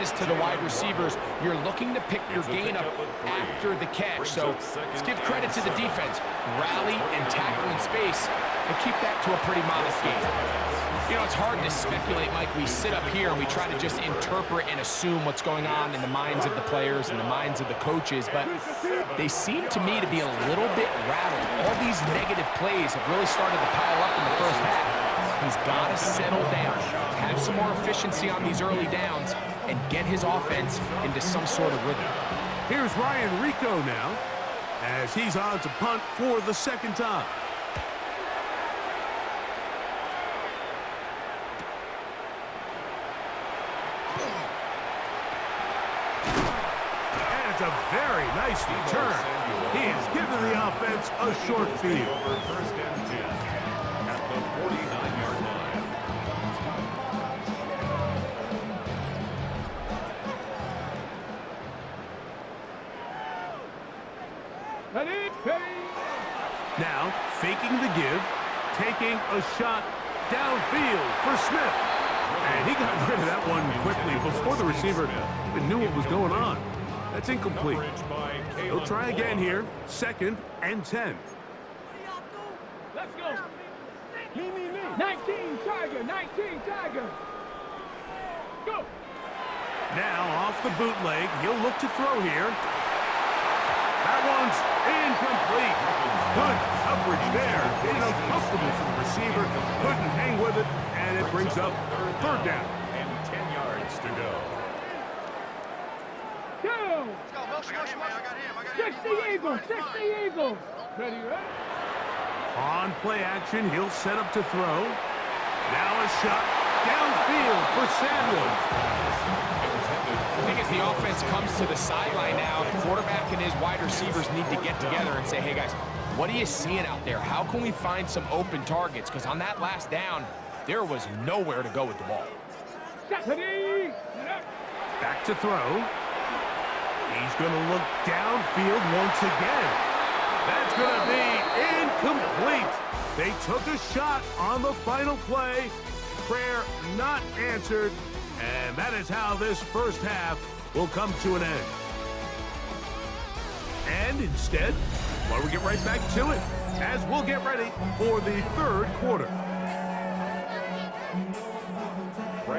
passes to the wide receivers, you're looking to pick your gain up after the catch. So let's give credit to the defense. Rally and tackle in space and keep that to a pretty modest gain. You know, it's hard to speculate, Mike. We sit up here and we try to just interpret and assume what's going on in the minds of the players and the minds of the coaches, but they seem to me to be a little bit rattled. All these negative plays have really started to pile up in the first half. He's got to settle down, have some more efficiency on these early downs, and get his offense into some sort of rhythm. Here's Ryan Rico now, as he's on to punt for the second time. And it's a very nice return. He has given the offense a short field. First and 10 at the 49-yard line. Now, faking the give, taking a shot downfield for Smith. And he got rid of that one quickly before the receiver even knew what was going on. That's incomplete. He'll try again here, 2nd and 10. Let's go. Me. 19 Tiger, 19 Tiger. Go. Now off the bootleg, he'll look to throw here. That one's incomplete. Good coverage there. Made it uncomfortable for the receiver. Couldn't hang with it, and it brings up 3rd down. And 10 yards to go. Go. 60 Eagles, 60 Eagles. Ready? On play action, he'll set up to throw. Now a shot downfield for Samuel. I think as the offense comes to the sideline now, the quarterback and his wide receivers need to get together and say, hey, guys, what are you seeing out there? How can we find some open targets? Because on that last down, there was nowhere to go with the ball. Back to throw. He's going to look downfield once again. That's going to be incomplete. They took a shot on the final play. Prayer not answered. And that is how this first half will come to an end. And instead, why don't we get right back to it as we'll get ready for the 3rd quarter.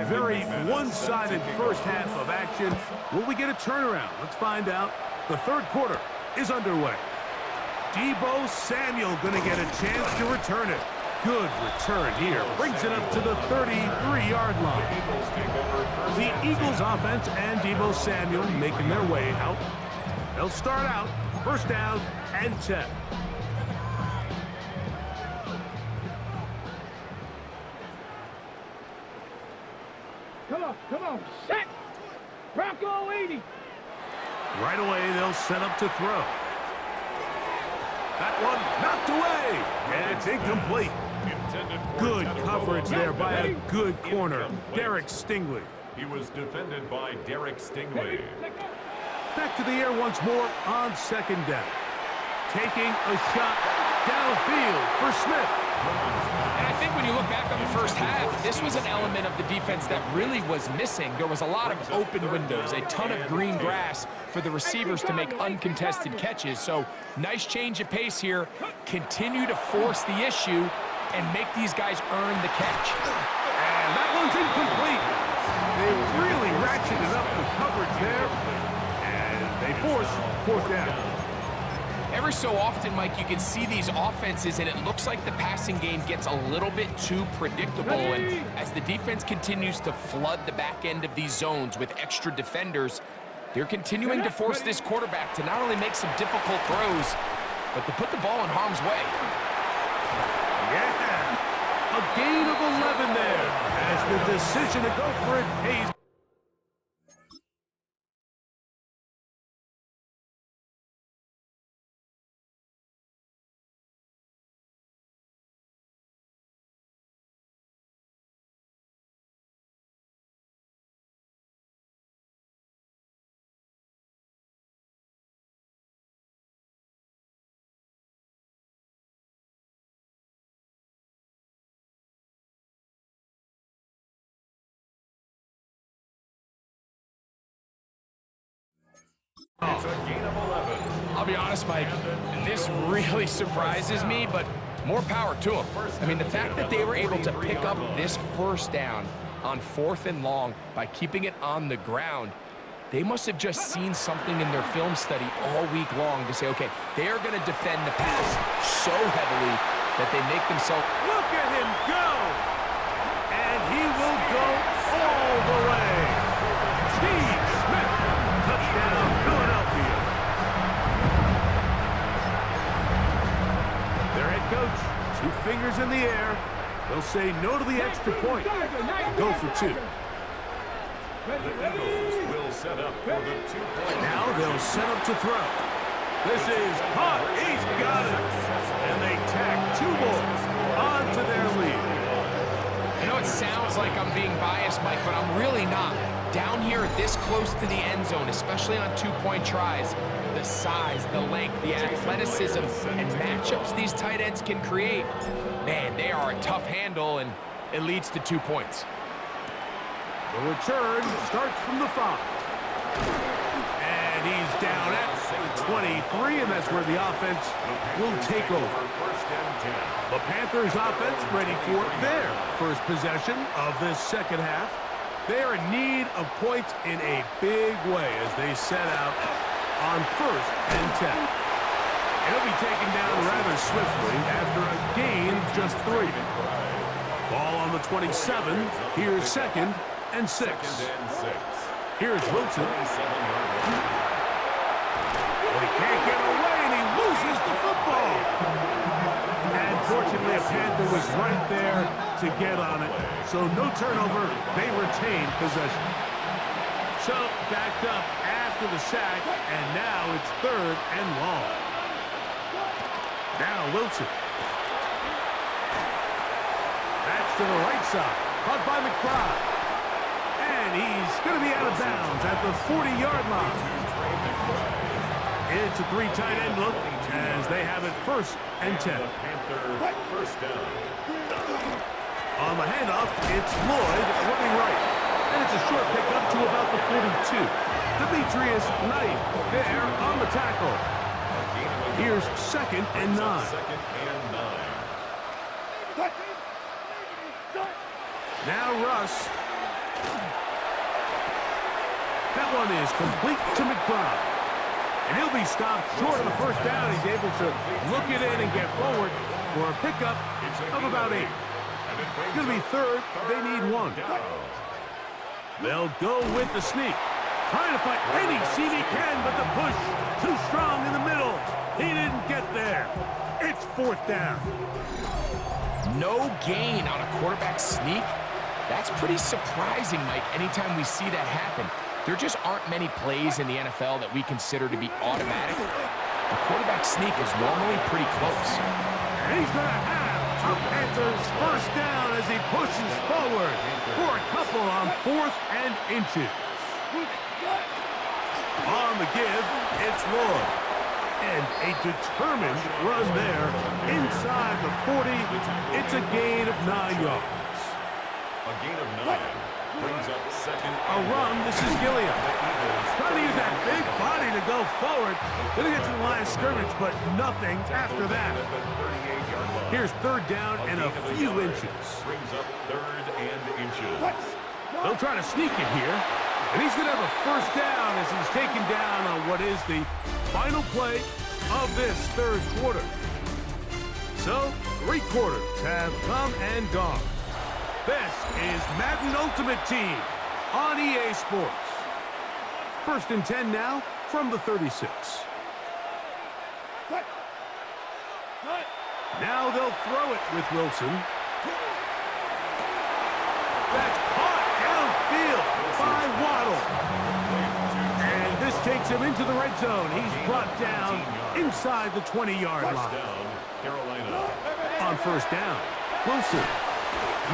Very one-sided first half of action. Will we get a turnaround? Let's find out. The 3rd quarter is underway. Deebo Samuel going to get a chance to return it. Good return here. Brings it up to the 33-yard line. The Eagles offense and Deebo Samuel making their way out. They'll start out 1st down and 10. Come on, set. Bronco 80. Right away, they'll set up to throw. That one knocked away, and it's incomplete. Good coverage there by a good corner, Derek Stingley. He was defended by Derek Stingley. Back to the air once more on 2nd down. Taking a shot downfield for Smith. And I think when you look back on the first half, this was an element of the defense that really was missing. There was a lot of open windows, a ton of green grass for the receivers to make uncontested catches. So nice change of pace here. Continue to force the issue and make these guys earn the catch. And that one's incomplete. They really ratcheted up the coverage there, and they force 4th down. Every so often, Mike, you can see these offenses, and it looks like the passing game gets a little bit too predictable. And as the defense continues to flood the back end of these zones with extra defenders, they're continuing to force this quarterback to not only make some difficult throws, but to put the ball in harm's way. Yeah, a gain of 11 there as the decision to go for it pays. It's a gain of 11. I'll be honest, Mike, this really surprises me, but more power to them. I mean, the fact that they were able to pick up this first down on 4th and long by keeping it on the ground, they must have just seen something in their film study all week long to say, okay, they are going to defend the pass so heavily that they make themselves... Look at him go! And he will go all the way. Steve Smith, touchdown, Philadelphia. Their head coach, 2 fingers in the air. They'll say no to the extra point. Go for 2. The Eagles will set up for the 2-point. Now they'll set up to throw. This is caught. He's got it. And they tack 2 more onto their lead. I know it sounds like I'm being biased, Mike, but I'm really not. Down here this close to the end zone, especially on 2-point tries, the size, the length, the athleticism, and matchups these tight ends can create, man, they are a tough handle, and it leads to 2 points. The return starts from the 5. And he's down at the 23, and that's where the offense will take over. The Panthers offense ready for their first possession of this second half. They are in need of points in a big way as they set out on 1st and 10. It'll be taken down rather swiftly after a gain of just 3. Ball on the 27. Here's 2nd and 6. Here's Wilson. Well, he can't get away, and he loses the football. And fortunately, a Panther was right there to get on it. So no turnover. They retain possession. So backed up after the sack, and now it's 3rd and long. Now Wilson. That's to the right side. Caught by McBride. And he's going to be out of bounds at the 40-yard line. It's a 3 tight end look as they have it 1st and 10. First down. On the handoff, it's Lloyd running right. And it's a short pickup to about the 42. Demetrius Knight there on the tackle. Here's 2nd and 9. Now Russ. That one is complete to McBride. And he'll be stopped short of the first down. He's able to look it in and get forward for a pickup of about 8. It's going to be 3rd. They need 1. They'll go with the sneak. Trying to find any seam he can, but the push too strong in the middle. He didn't get there. It's 4th down. No gain on a quarterback sneak? That's pretty surprising, Mike, anytime we see that happen. There just aren't many plays in the NFL that we consider to be automatic. A quarterback sneak is normally pretty close. And he's going to have a Panthers first down as he pushes forward for a couple on 4th and inches. On the give, it's Lloyd. And a determined run there inside the 40. It's a gain of 9 yards. A gain of 9 brings up 2nd. A run, this is Gilliam. Trying to use that big body to go forward. Gonna get to the line of scrimmage, but nothing after that. Here's 3rd down and a few inches. Brings up 3rd and inches. They'll try to sneak it here. And he's gonna have a first down as he's taken down on what is the final play of this 3rd quarter. So, 3 quarters have come and gone. This is Madden Ultimate Team on EA Sports. 1st and 10 now from the 36. Now they'll throw it with Wilson. That's caught downfield by Waddle. And this takes him into the red zone. He's brought down inside the 20-yard line. Carolina. On 1st down, Wilson.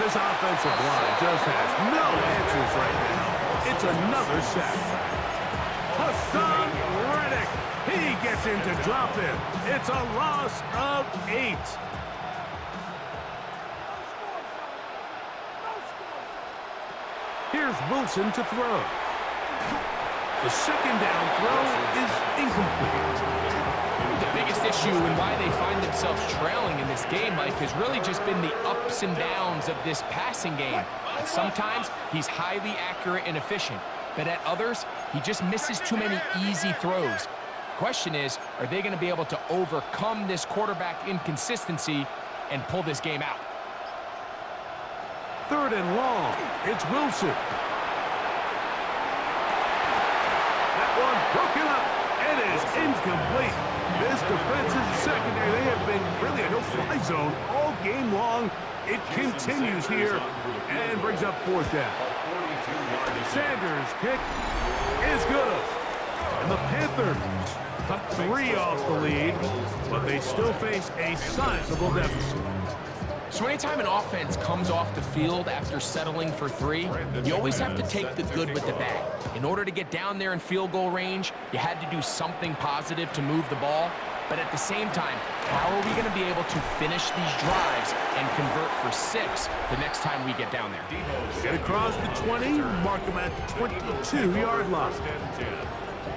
This offensive line just has no answers right now. It's another sack. Hassan Reddick. He gets him to drop him. It's a loss of 8. Here's Wilson to throw. The second down throw is incomplete. The biggest issue and why they find themselves trailing in this game, Mike, has really just been the ups and downs of this passing game. And sometimes he's highly accurate and efficient, but at others, he just misses too many easy throws. Question is, are they going to be able to overcome this quarterback inconsistency and pull this game out? Third and long. It's Wilson. That one broken up. It is incomplete. This defensive secondary, they have been really a no-fly zone all game long. It continues here and brings up fourth down. Sanders' kick is good. And the Panthers cut 3 off the lead, but they still face a sizable deficit. So anytime an offense comes off the field after settling for 3, you always have to take the good with the bad. In order to get down there in field goal range, you had to do something positive to move the ball. But at the same time, how are we going to be able to finish these drives and convert for 6 the next time we get down there? Get across the 20, mark them at the 22-yard line.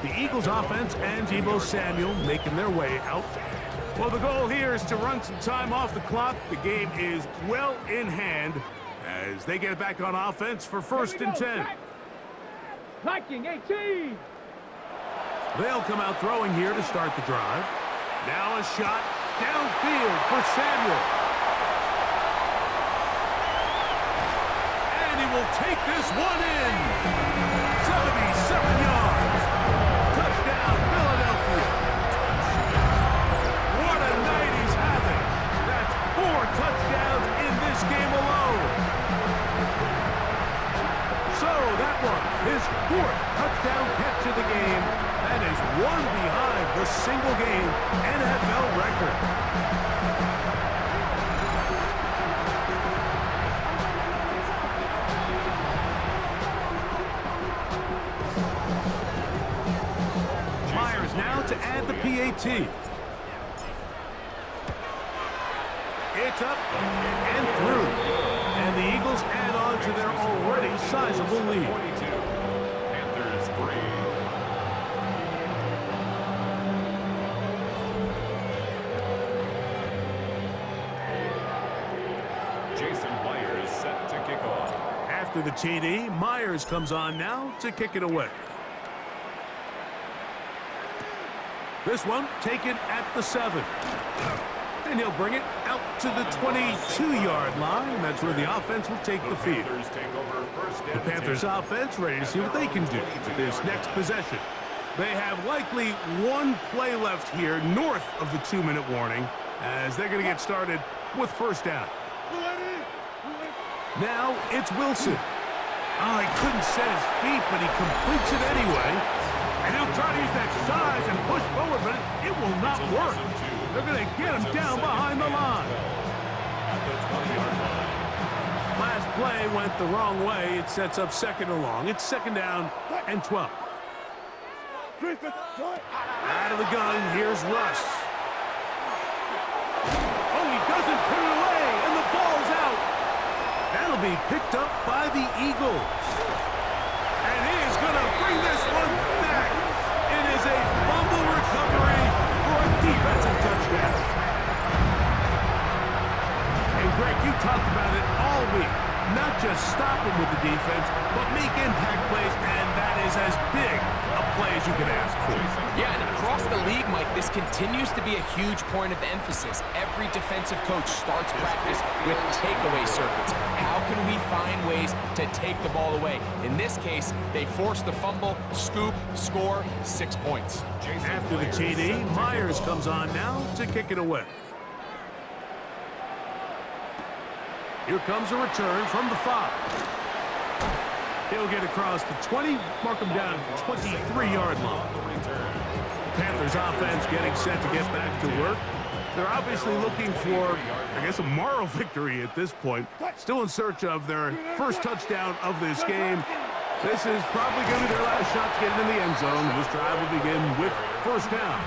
The Eagles offense and Deebo Samuel making their way out. Well, the goal here is to run some time off the clock. The game is well in hand as they get back on offense for first and 10. Viking 18. They'll come out throwing here to start the drive. Now a shot downfield for Samuel. And he will take this one in. 77 yards. Touchdown, Philadelphia. What a night he's having. That's 4 touchdowns in this game alone. So that one, his 4th touchdown catch of the game. That is one behind the single-game NFL record. Myers now to add the PAT. It's up and through. And the Eagles add on to their already sizable lead. Panthers 3. Jason Myers set to kick off. After the TD, Myers comes on now to kick it away. This one taken at the 7. And he'll bring it out to the 22-yard line. That's where the offense will take the field. The Panthers offense ready to see what they can do with this next possession. They have likely one play left here north of the 2-minute warning as they're going to get started with first down. Now it's Wilson. Oh, he couldn't set his feet, but he completes it anyway. And he'll try to use that size and push forward, but it will not work. They're going to get him down behind the line. Last play went the wrong way. It sets up second and long. It's second down and 12. Out of the gun, here's Russ. Oh, he doesn't put it away, and the ball's out. That'll be picked up by the Eagles. And he is going to bring this one back. It is a fumble recovery for a defensive touchdown. And Greg, you talked about it all week. Not just stop him with the defense, but make impact plays, and that is as big a play as you can ask for. Yeah, and across the league, Mike, this continues to be a huge point of emphasis. Every defensive coach starts practice with takeaway circuits. How can we find ways to take the ball away? In this case, they force the fumble, scoop, score, 6 points. After the TD, Myers comes on now to kick it away. Here comes a return from the 5. He'll get across the 20, mark him down at the 23-yard line. Panthers offense getting set to get back to work. They're obviously looking for, I guess, a moral victory at this point. Still in search of their first touchdown of this game. This is probably going to be their last shot to get into the end zone. This drive will begin with first down.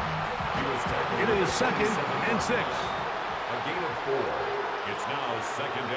It is second and 6. A gain of 4. It's now second down.